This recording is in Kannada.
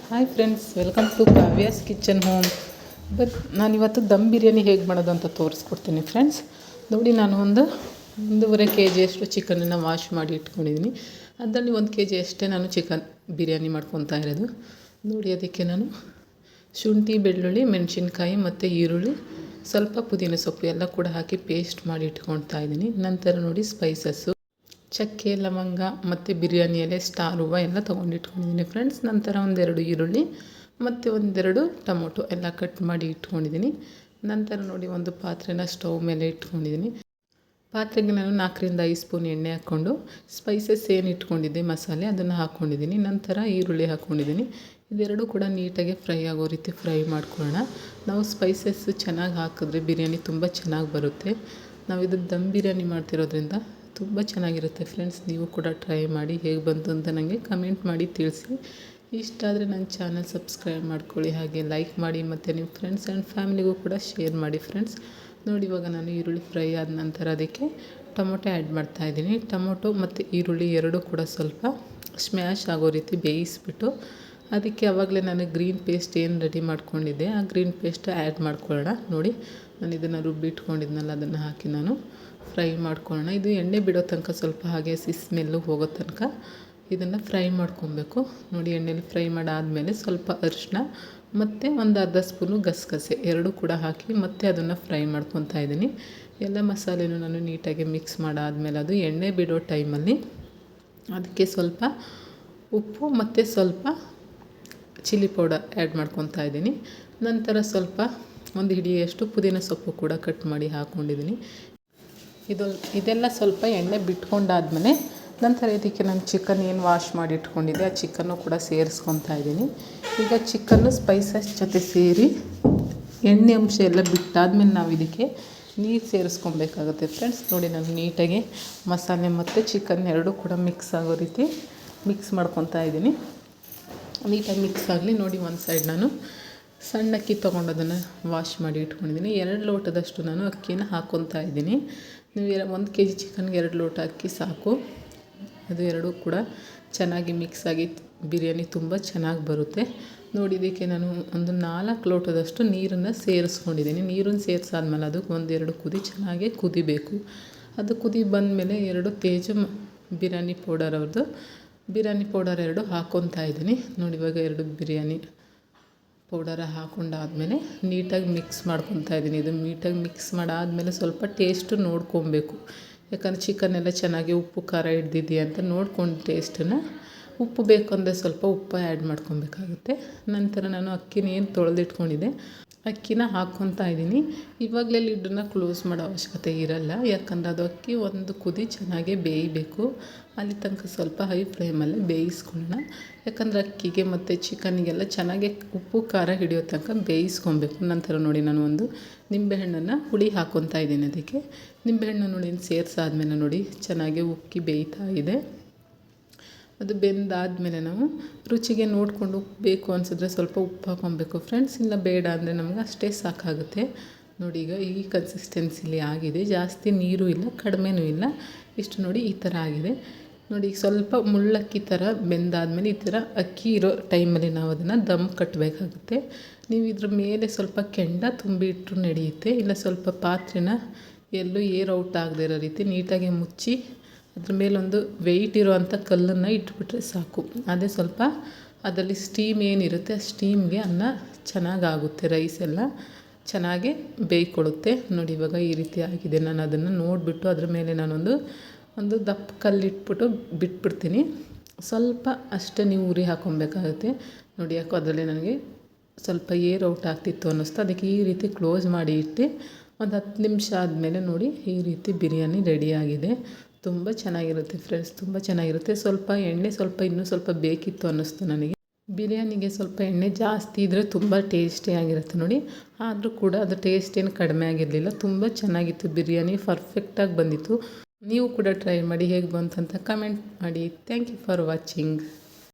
Hi friends, welcome to Kavya's kitchen home. ನಾನಿವತ್ತು ದಮ್ ಬಿರಿಯಾನಿ ಹೇಗೆ ಮಾಡೋದು ಅಂತ ತೋರಿಸ್ಕೊಡ್ತೀನಿ ಫ್ರೆಂಡ್ಸ್. ನೋಡಿ, ನಾನು ಒಂದೂವರೆ ಕೆ ಜಿಯಷ್ಟು ಚಿಕನನ್ನು ವಾಶ್ ಮಾಡಿ ಇಟ್ಕೊಂಡಿದ್ದೀನಿ. ಅದರಲ್ಲಿ 1 ಕೆ ಜಿಯಷ್ಟೇ ನಾನು ಚಿಕನ್ ಬಿರಿಯಾನಿ ಮಾಡ್ಕೊತಾ ಇರೋದು. ನೋಡಿ, ಅದಕ್ಕೆ ನಾನು ಶುಂಠಿ, ಬೆಳ್ಳುಳ್ಳಿ, ಮೆಣಸಿನ್ಕಾಯಿ ಮತ್ತು ಈರುಳ್ಳಿ, ಸ್ವಲ್ಪ ಪುದೀನ ಸೊಪ್ಪು ಎಲ್ಲ ಕೂಡ ಹಾಕಿ ಪೇಸ್ಟ್ ಮಾಡಿ ಇಟ್ಕೊಳ್ತಾ ಇದ್ದೀನಿ. ನಂತರ ನೋಡಿ, ಸ್ಪೈಸಸ್ಸು ಚಕ್ಕೆ, ಲವಂಗ ಮತ್ತು ಬಿರಿಯಾನಿ ಎಲೆ, ಸ್ಟಾರ್ ಹೂವು ಎಲ್ಲ ತೊಗೊಂಡಿಟ್ಕೊಂಡಿದ್ದೀನಿ ಫ್ರೆಂಡ್ಸ್. ನಂತರ 1-2 ಈರುಳ್ಳಿ ಮತ್ತು 1-2 ಟೊಮೊಟೊ ಎಲ್ಲ ಕಟ್ ಮಾಡಿ ಇಟ್ಕೊಂಡಿದ್ದೀನಿ. ನಂತರ ನೋಡಿ, ಒಂದು ಪಾತ್ರೆನ ಸ್ಟವ್ ಮೇಲೆ ಇಟ್ಕೊಂಡಿದ್ದೀನಿ. ಪಾತ್ರೆಗೆ ನಾನು 4-5 ಸ್ಪೂನ್ ಎಣ್ಣೆ ಹಾಕ್ಕೊಂಡು ಸ್ಪೈಸಸ್ ಏನು ಇಟ್ಕೊಂಡಿದ್ದೆ ಮಸಾಲೆ ಅದನ್ನು ಹಾಕ್ಕೊಂಡಿದ್ದೀನಿ. ನಂತರ ಈರುಳ್ಳಿ ಹಾಕ್ಕೊಂಡಿದ್ದೀನಿ. ಇದೆರಡೂ ಕೂಡ ನೀಟಾಗಿ ಫ್ರೈ ಆಗೋ ರೀತಿ ಫ್ರೈ ಮಾಡ್ಕೊಳ್ಳೋಣ. ನಾವು ಸ್ಪೈಸಸ್ ಚೆನ್ನಾಗಿ ಹಾಕಿದ್ರೆ ಬಿರಿಯಾನಿ ತುಂಬ ಚೆನ್ನಾಗಿ ಬರುತ್ತೆ. ನಾವು ಇದು ದಮ್ ಬಿರಿಯಾನಿ ಮಾಡ್ತಿರೋದ್ರಿಂದ ತುಂಬ ಚೆನ್ನಾಗಿರುತ್ತೆ ಫ್ರೆಂಡ್ಸ್. ನೀವು ಕೂಡ ಟ್ರೈ ಮಾಡಿ, ಹೇಗೆ ಬಂತು ಅಂತ ನನಗೆ ಕಮೆಂಟ್ ಮಾಡಿ ತಿಳಿಸಿ. ಇಷ್ಟ ಆದರೆ ನನ್ನ ಚಾನಲ್ ಸಬ್ಸ್ಕ್ರೈಬ್ ಮಾಡ್ಕೊಳ್ಳಿ, ಹಾಗೆ ಲೈಕ್ ಮಾಡಿ ಮತ್ತು ನಿಮ್ಮ ಫ್ರೆಂಡ್ಸ್ ಆ್ಯಂಡ್ ಫ್ಯಾಮಿಲಿಗೂ ಕೂಡ ಶೇರ್ ಮಾಡಿ ಫ್ರೆಂಡ್ಸ್. ನೋಡಿ, ಇವಾಗ ನಾನು ಈರುಳ್ಳಿ ಫ್ರೈ ಆದ ನಂತರ ಅದಕ್ಕೆ ಟೊಮೊಟೊ ಆ್ಯಡ್ ಮಾಡ್ತಾಯಿದ್ದೀನಿ. ಟೊಮೊಟೊ ಮತ್ತು ಈರುಳ್ಳಿ ಎರಡೂ ಕೂಡ ಸ್ವಲ್ಪ ಸ್ಮ್ಯಾಶ್ ಆಗೋ ರೀತಿ ಬೇಯಿಸ್ಬಿಟ್ಟು ಅದಕ್ಕೆ ಆವಾಗಲೇ ನಾನು ಗ್ರೀನ್ ಪೇಸ್ಟ್ ಏನು ರೆಡಿ ಮಾಡ್ಕೊಂಡಿದ್ದೆ ಆ ಗ್ರೀನ್ ಪೇಸ್ಟ್ ಆ್ಯಡ್ ಮಾಡ್ಕೊಳ್ಳೋಣ. ನೋಡಿ, ನಾನು ಇದನ್ನು ರುಬ್ಬಿಟ್ಕೊಂಡಿದ್ನಲ್ಲ ಅದನ್ನು ಹಾಕಿ ನಾನು ಫ್ರೈ ಮಾಡ್ಕೊಳ್ಳೋಣ. ಇದು ಎಣ್ಣೆ ಬಿಡೋ ತನಕ ಸ್ವಲ್ಪ ಹಾಗೆ ಸ್ಮೆಲ್ಲು ಹೋಗೋ ತನಕ ಇದನ್ನು ಫ್ರೈ ಮಾಡ್ಕೊಬೇಕು. ನೋಡಿ, ಎಣ್ಣೆಲಿ ಫ್ರೈ ಮಾಡಾದಮೇಲೆ ಸ್ವಲ್ಪ ಅರಿಶಿನ ಮತ್ತು ಒಂದು ಅರ್ಧ ಸ್ಪೂನು ಗಸಗಸೆ ಎರಡೂ ಕೂಡ ಹಾಕಿ ಮತ್ತೆ ಅದನ್ನು ಫ್ರೈ ಮಾಡ್ಕೊತಾ ಇದ್ದೀನಿ. ಎಲ್ಲ ಮಸಾಲೆನೂ ನಾನು ನೀಟಾಗಿ ಮಿಕ್ಸ್ ಮಾಡಾದಮೇಲೆ ಅದು ಎಣ್ಣೆ ಬಿಡೋ ಟೈಮಲ್ಲಿ ಅದಕ್ಕೆ ಸ್ವಲ್ಪ ಉಪ್ಪು ಮತ್ತು ಸ್ವಲ್ಪ ಚಿಲ್ಲಿ ಪೌಡರ್ ಆ್ಯಡ್ ಮಾಡ್ಕೊತಾ ಇದ್ದೀನಿ. ನಂತರ ಸ್ವಲ್ಪ 1 ಹಿಡಿಯಷ್ಟು ಪುದೀನ ಸೊಪ್ಪು ಕೂಡ ಕಟ್ ಮಾಡಿ ಹಾಕ್ಕೊಂಡಿದ್ದೀನಿ. ಇದೆಲ್ಲ ಸ್ವಲ್ಪ ಎಣ್ಣೆ ಬಿಟ್ಕೊಂಡಾದ್ಮೇಲೆ ನಂತರ ಇದಕ್ಕೆ ನಾನು ಚಿಕನ್ ಏನು ವಾಶ್ ಮಾಡಿ ಇಟ್ಕೊಂಡಿದ್ದೆ ಆ ಚಿಕನ್ನು ಕೂಡ ಸೇರಿಸ್ಕೊತಾ ಇದ್ದೀನಿ. ಈಗ ಚಿಕನ್ನು ಸ್ಪೈಸಸ್ ಜೊತೆ ಸೇರಿ ಎಣ್ಣೆ ಅಂಶ ಎಲ್ಲ ಬಿಟ್ಟಾದ್ಮೇಲೆ ನಾವು ಇದಕ್ಕೆ ನೀರು ಸೇರಿಸ್ಕೊಬೇಕಾಗುತ್ತೆ ಫ್ರೆಂಡ್ಸ್. ನೋಡಿ, ನಾನು ನೀಟಾಗಿ ಮಸಾಲೆ ಮತ್ತು ಚಿಕನ್ ಎರಡೂ ಕೂಡ ಮಿಕ್ಸ್ ಆಗೋ ರೀತಿ ಮಿಕ್ಸ್ ಮಾಡ್ಕೊತಾ ಇದ್ದೀನಿ. ನೀಟಾಗಿ ಮಿಕ್ಸ್ ಆಗಲಿ. ನೋಡಿ, ಒಂದು ಸೈಡ್ ನಾನು ಸಣ್ಣ ಅಕ್ಕಿ ತೊಗೊಂಡೋದನ್ನು ವಾಶ್ ಮಾಡಿ ಇಟ್ಕೊಂಡಿದ್ದೀನಿ. 2 ಲೋಟದಷ್ಟು ನಾನು ಅಕ್ಕಿನ ಹಾಕ್ಕೊತಾ ಇದ್ದೀನಿ. ನೀವು 1 ಕೆ ಜಿ ಚಿಕನ್ಗೆ 2 ಲೋಟ ಅಕ್ಕಿ ಸಾಕು. ಅದು ಎರಡೂ ಕೂಡ ಚೆನ್ನಾಗಿ ಮಿಕ್ಸ್ ಆಗಿ ಬಿರಿಯಾನಿ ತುಂಬ ಚೆನ್ನಾಗಿ ಬರುತ್ತೆ. ನೋಡಿ, ಇದಕ್ಕೆ ನಾನು ಒಂದು 4 ಲೋಟದಷ್ಟು ನೀರನ್ನು ಸೇರಿಸ್ಕೊಂಡಿದ್ದೀನಿ. ನೀರನ್ನು ಸೇರಿಸಾದ್ಮೇಲೆ ಅದು 1-2 ಕುದಿ ಚೆನ್ನಾಗಿ ಕುದಿಬೇಕು. ಅದು ಕುದಿ ಬಂದಮೇಲೆ 2 ತೇಜ ಬಿರಿಯಾನಿ ಪೌಡರ್ ಅವ್ರದ್ದು ಬಿರಿಯಾನಿ ಪೌಡರ್ 2 ಹಾಕ್ಕೊತಾ ಇದ್ದೀನಿ. ನೋಡಿ, ಇವಾಗ 2 ಬಿರಿಯಾನಿ ಪೌಡರ ಹಾಕ್ಕೊಂಡಾದ್ಮೇಲೆ ನೀಟಾಗಿ ಮಿಕ್ಸ್ ಮಾಡ್ಕೊತಾ ಇದ್ದೀನಿ. ಇದು ನೀಟಾಗಿ ಮಿಕ್ಸ್ ಮಾಡಾದಮೇಲೆ ಸ್ವಲ್ಪ ಟೇಸ್ಟು ನೋಡ್ಕೊಬೇಕು. ಯಾಕಂದರೆ ಚಿಕನ್ ಎಲ್ಲ ಚೆನ್ನಾಗಿ ಉಪ್ಪು ಖಾರ ಹಿಡ್ದಿದೆಯಾ ಅಂತ ನೋಡ್ಕೊಂಡು ಟೇಸ್ಟನ್ನು ಉಪ್ಪು ಬೇಕು ಅಂದರೆ ಸ್ವಲ್ಪ ಉಪ್ಪು ಆ್ಯಡ್ ಮಾಡ್ಕೊಬೇಕಾಗುತ್ತೆ. ನಂತರ ನಾನು ಅಕ್ಕಿನ ಏನು ತೊಳೆದಿಟ್ಕೊಂಡಿದ್ದೆ ಅಕ್ಕಿನ ಹಾಕ್ಕೊತಾ ಇದ್ದೀನಿ. ಇವಾಗಲೇ ಲಿಡ್ಡನ್ನು ಕ್ಲೋಸ್ ಮಾಡೋ ಅವಶ್ಯಕತೆ ಇರಲ್ಲ, ಯಾಕಂದರೆ ಅದು ಅಕ್ಕಿ ಒಂದು ಕುದಿ ಚೆನ್ನಾಗೇ ಬೇಯಬೇಕು. ಅಲ್ಲಿ ತನಕ ಸ್ವಲ್ಪ ಹೈ ಫ್ಲೇಮಲ್ಲೇ ಬೇಯಿಸ್ಕೊಳ್ಳೋಣ. ಯಾಕಂದರೆ ಅಕ್ಕಿಗೆ ಮತ್ತು ಚಿಕನ್ನಿಗೆಲ್ಲ ಚೆನ್ನಾಗಿ ಉಪ್ಪು ಖಾರ ಹಿಡಿಯೋ ತನಕ ಬೇಯಿಸ್ಕೊಬೇಕು. ನಂತರ ನೋಡಿ, ನಾನು ಒಂದು ನಿಂಬೆಹಣ್ಣನ್ನು ಹುಳಿ ಹಾಕ್ಕೊತಾ ಇದ್ದೀನಿ. ಅದಕ್ಕೆ ನಿಂಬೆಹಣ್ಣು ನೋಡಿ ಸೇರಿಸಾದ್ಮೇಲೆ ನೋಡಿ ಚೆನ್ನಾಗಿ ಉಕ್ಕಿ ಬೇಯ್ತಾ ಇದೆ. ಅದು ಬೆಂದಾದಮೇಲೆ ನಾವು ರುಚಿಗೆ ನೋಡಿಕೊಂಡು ಉಪ್ಪು ಬೇಕು ಅನಿಸಿದ್ರೆ ಸ್ವಲ್ಪ ಉಪ್ಪು ಹಾಕ್ಕೊಬೇಕು ಫ್ರೆಂಡ್ಸ್. ಇಲ್ಲ ಬೇಡ ಅಂದರೆ ನಮಗೆ ಅಷ್ಟೇ ಸಾಕಾಗುತ್ತೆ. ನೋಡಿ, ಈಗ ಈ ಕನ್ಸಿಸ್ಟೆನ್ಸಿಲಿ ಆಗಿದೆ. ಜಾಸ್ತಿ ನೀರು ಇಲ್ಲ, ಕಡಿಮೆನೂ ಇಲ್ಲ. ಇಷ್ಟು ನೋಡಿ, ಈ ಥರ ಆಗಿದೆ. ನೋಡಿ, ಈಗ ಸ್ವಲ್ಪ ಮುಳ್ಳಕ್ಕಿ ಥರ ಬೆಂದಾದಮೇಲೆ ಈ ಥರ ಅಕ್ಕಿ ಇರೋ ಟೈಮಲ್ಲಿ ನಾವು ಅದನ್ನು ದಮ್ ಕಟ್ಟಬೇಕಾಗುತ್ತೆ. ನೀವು ಇದ್ರ ಮೇಲೆ ಸ್ವಲ್ಪ ಕೆಂಡ ತುಂಬಿ ಇಟ್ಟರು ನಡೆಯುತ್ತೆ. ಇಲ್ಲ ಸ್ವಲ್ಪ ಪಾತ್ರೆನ ಎಲ್ಲೂ ಏರ್ ಔಟ್ ಆಗದೆ ಇರೋ ರೀತಿ ನೀಟಾಗಿ ಮುಚ್ಚಿ ಅದ್ರ ಮೇಲೊಂದು ವೆಯ್ಟ್ ಇರೋವಂಥ ಕಲ್ಲನ್ನು ಇಟ್ಬಿಟ್ರೆ ಸಾಕು. ಅದೇ ಸ್ವಲ್ಪ ಅದರಲ್ಲಿ ಸ್ಟೀಮ್ ಏನಿರುತ್ತೆ ಆ ಸ್ಟೀಮ್ಗೆ ಅನ್ನ ಚೆನ್ನಾಗಾಗುತ್ತೆ. ರೈಸ್ ಎಲ್ಲ ಚೆನ್ನಾಗಿ ಬೇಯ್ಕೊಳ್ಳುತ್ತೆ. ನೋಡಿ, ಇವಾಗ ಈ ರೀತಿ ಆಗಿದೆ. ನಾನು ಅದನ್ನು ನೋಡಿಬಿಟ್ಟು ಅದ್ರ ಮೇಲೆ ನಾನೊಂದು ದಪ್ಪ ಕಲ್ಲಿಟ್ಬಿಟ್ಟು ಬಿಟ್ಬಿಡ್ತೀನಿ. ಸ್ವಲ್ಪ ಅಷ್ಟೇ ನೀವು ಉರಿ ಹಾಕ್ಕೊಬೇಕಾಗುತ್ತೆ. ನೋಡಿ, ಯಾಕೋ ಅದರಲ್ಲಿ ನನಗೆ ಸ್ವಲ್ಪ ಏರ್ ಔಟ್ ಆಗ್ತಿತ್ತು ಅನ್ನಿಸ್ತು. ಅದಕ್ಕೆ ಈ ರೀತಿ ಕ್ಲೋಸ್ ಮಾಡಿ ಇಟ್ಟು ಒಂದು 10 ನಿಮಿಷ ಆದಮೇಲೆ ನೋಡಿ, ಈ ರೀತಿ ಬಿರಿಯಾನಿ ರೆಡಿಯಾಗಿದೆ. ತುಂಬ ಚೆನ್ನಾಗಿರುತ್ತೆ ಫ್ರೆಂಡ್ಸ್, ತುಂಬ ಚೆನ್ನಾಗಿರುತ್ತೆ. ಸ್ವಲ್ಪ ಎಣ್ಣೆ ಇನ್ನೂ ಸ್ವಲ್ಪ ಬೇಕಿತ್ತು ಅನ್ನಿಸ್ತು ನನಗೆ. ಬಿರಿಯಾನಿಗೆ ಸ್ವಲ್ಪ ಎಣ್ಣೆ ಜಾಸ್ತಿ ಇದ್ದರೆ ತುಂಬ ಟೇಸ್ಟಿಯಾಗಿರುತ್ತೆ ನೋಡಿ. ಆದರೂ ಕೂಡ ಅದು ಟೇಸ್ಟ್ ಏನು ಕಡಿಮೆ ಆಗಿರಲಿಲ್ಲ. ತುಂಬ ಚೆನ್ನಾಗಿತ್ತು ಬಿರಿಯಾನಿ, ಪರ್ಫೆಕ್ಟಾಗಿ ಬಂದಿತ್ತು. ನೀವು ಕೂಡ ಟ್ರೈ ಮಾಡಿ, ಹೇಗೆ ಬಂತು ಅಂತ ಕಮೆಂಟ್ ಮಾಡಿ. Thank you for watching.